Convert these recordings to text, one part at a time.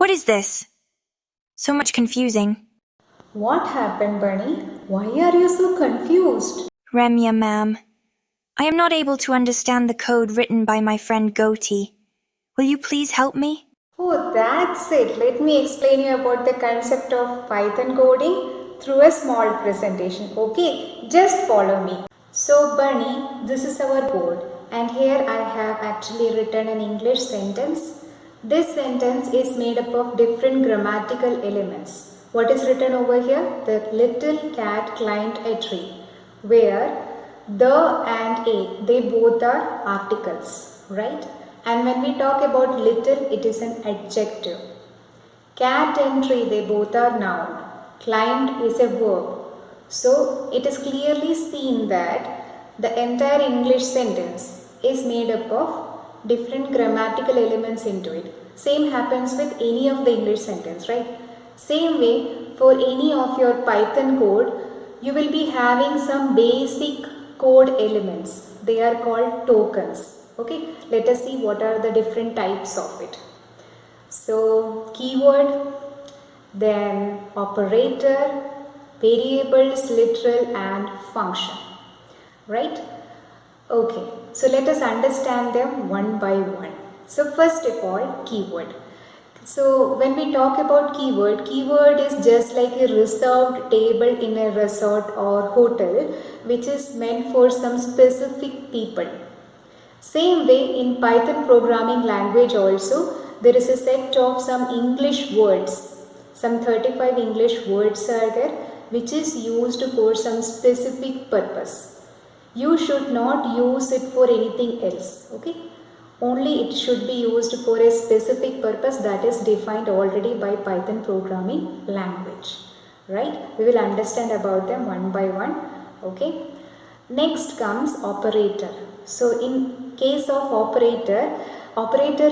What is this? So much confusing. What happened, Bunny? Why are you so confused? Ramya, ma'am, I am not able to understand the code written by my friend Goti. Will you please help me? Oh, that's it. Let me explain you about the concept of Python coding through a small presentation. Okay, just follow me. So, Bunny, this is our board, and here I have actually written an English sentence. This sentence is made up of different grammatical elements. What is written over here? The little cat climbed a tree, where the and a, they both are articles, right? And when we talk about little, it is an adjective. Cat and tree, they both are noun. Climbed is a verb. So it is clearly seen that the entire English sentence is made up of different grammatical elements into it. Same happens with any of the English sentence, right? Same way, for any of your Python code, you will be having some basic code elements. They are called tokens. Okay, let us see what are the different types of it. So, keyword, then operator, variables, literal and function, right? Okay, so let us understand them one by one. So first of all, keyword. So when we talk about keyword is just like a reserved table in a resort or hotel which is meant for some specific people. Same way in Python programming language also, there is a set of some English words. Some 35 English words are there which is used for some specific purpose. You should not use it for anything else. Okay? Only it should be used for a specific purpose that is defined already by Python programming language. Right? We will understand about them one by one. Okay? Next comes operator. So in case of operator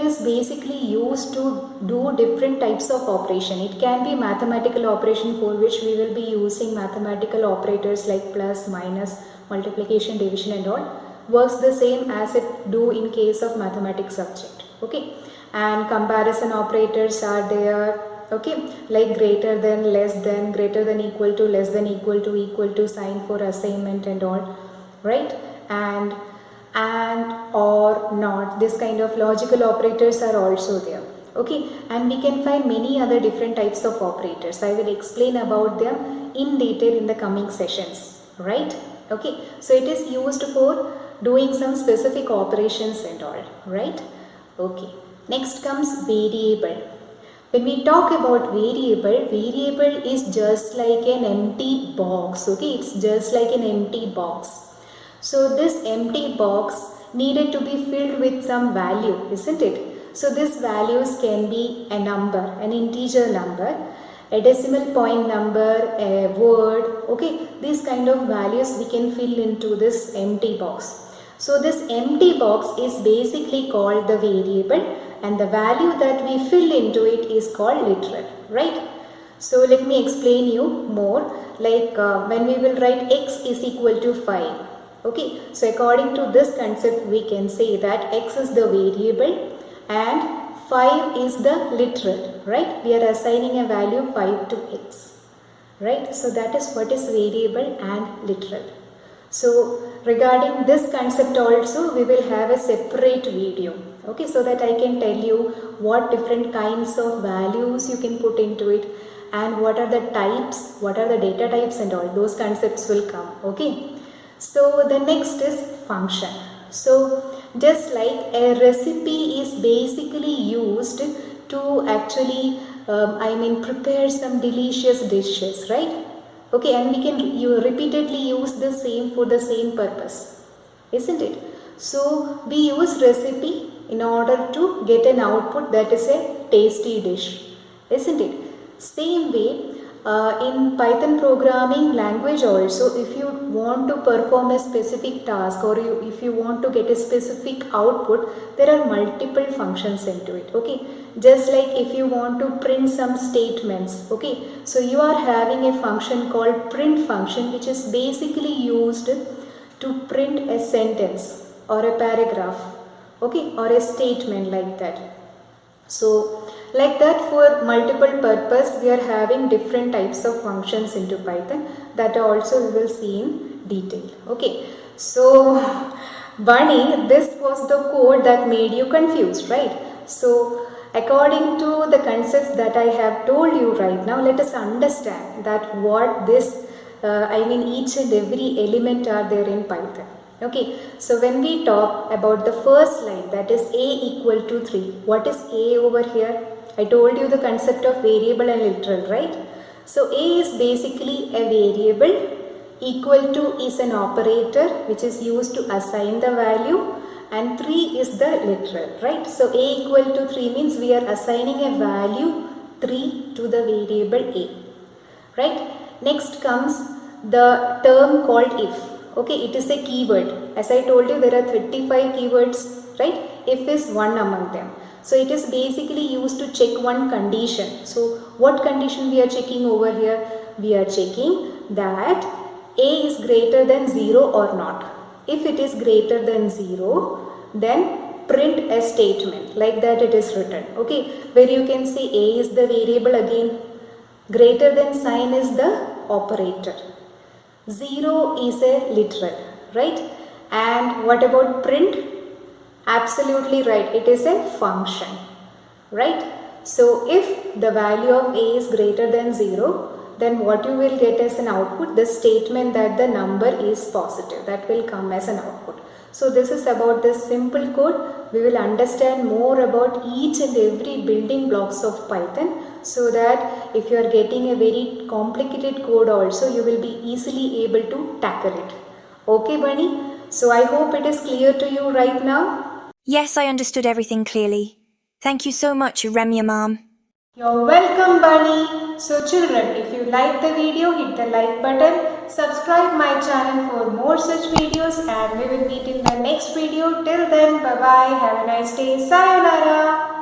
is basically used to do different types of operation. It can be mathematical operation for which we will be using mathematical operators like plus, minus, multiplication, division and all. Works the same as it do in case of mathematics subject. Okay, and comparison operators are there. Okay, like greater than, less than, greater than equal to, less than equal to, sign for assignment and all, right? And or not, this kind of logical operators are also there. Okay, and we can find many other different types of operators. I will explain about them in detail in the coming sessions, right? Okay, so it is used for doing some specific operations and all, right? Okay, next comes variable. When we talk about variable is just like an empty box. Okay, it's just like an empty box. So this empty box needed to be filled with some value, isn't it? So these values can be a number, an integer number, a decimal point number, a word. Okay, these kind of values we can fill into this empty box. So this empty box is basically called the variable and the value that we fill into it is called literal, right? So let me explain you more, like when we will write x is equal to 5. Okay, so according to this concept we can say that x is the variable and 5 is the literal, right? We are assigning a value 5 to x, right? So that is what is variable and literal. So regarding this concept also we will have a separate video, okay, so that I can tell you what different kinds of values you can put into it and what are the types, what are the data types and all those concepts will come, okay. So the next is function. So just like a recipe is basically used to actually prepare some delicious dishes, right? Okay, and we can repeatedly use the same for the same purpose, isn't it? So we use recipe in order to get an output that is a tasty dish, isn't it? Same way, in Python programming language also, if you want to perform a specific task or if you want to get a specific output, there are multiple functions into it, okay. Just like if you want to print some statements, okay, so you are having a function called print function which is basically used to print a sentence or a paragraph, okay, or a statement like that. So Like that, for multiple purpose, we are having different types of functions into Python that also we will see in detail. Okay, so Bunny, this was the code that made you confused, right? So according to the concepts that I have told you right now, let us understand that what this, each and every element are there in Python. Okay, so when we talk about the first line, that is a equal to 3, what is a over here? I told you the concept of variable and literal, right? So a is basically a variable, equal to is an operator which is used to assign the value, and 3 is the literal, right? So a equal to 3 means we are assigning a value 3 to the variable a, right? Next comes the term called if. Okay, it is a keyword. As I told you, there are 35 keywords, right? If is one among them. So it is basically used to check one condition. So what condition we are checking over here? We are checking that a is greater than 0 or not. If it is greater than 0, then print a statement like that it is written. Okay, where you can see a is the variable again. Greater than sign is the operator. 0 is a literal, right? And what about print? Absolutely right, it is a function, right? So if the value of a is greater than 0, then what you will get as an output? The statement that the number is positive, that will come as an output. So this is about this simple code. We will understand more about each and every building blocks of Python, so that if you are getting a very complicated code also, you will be easily able to tackle it. Okay, Bunny? So I hope it is clear to you right now. Yes, I understood everything clearly. Thank you so much, Remya Mom. You're welcome, Bunny. So children, if you like the video, hit the like button, subscribe my channel for more such videos, and we will meet in the next video. Till then, bye bye, have a nice day, sayonara.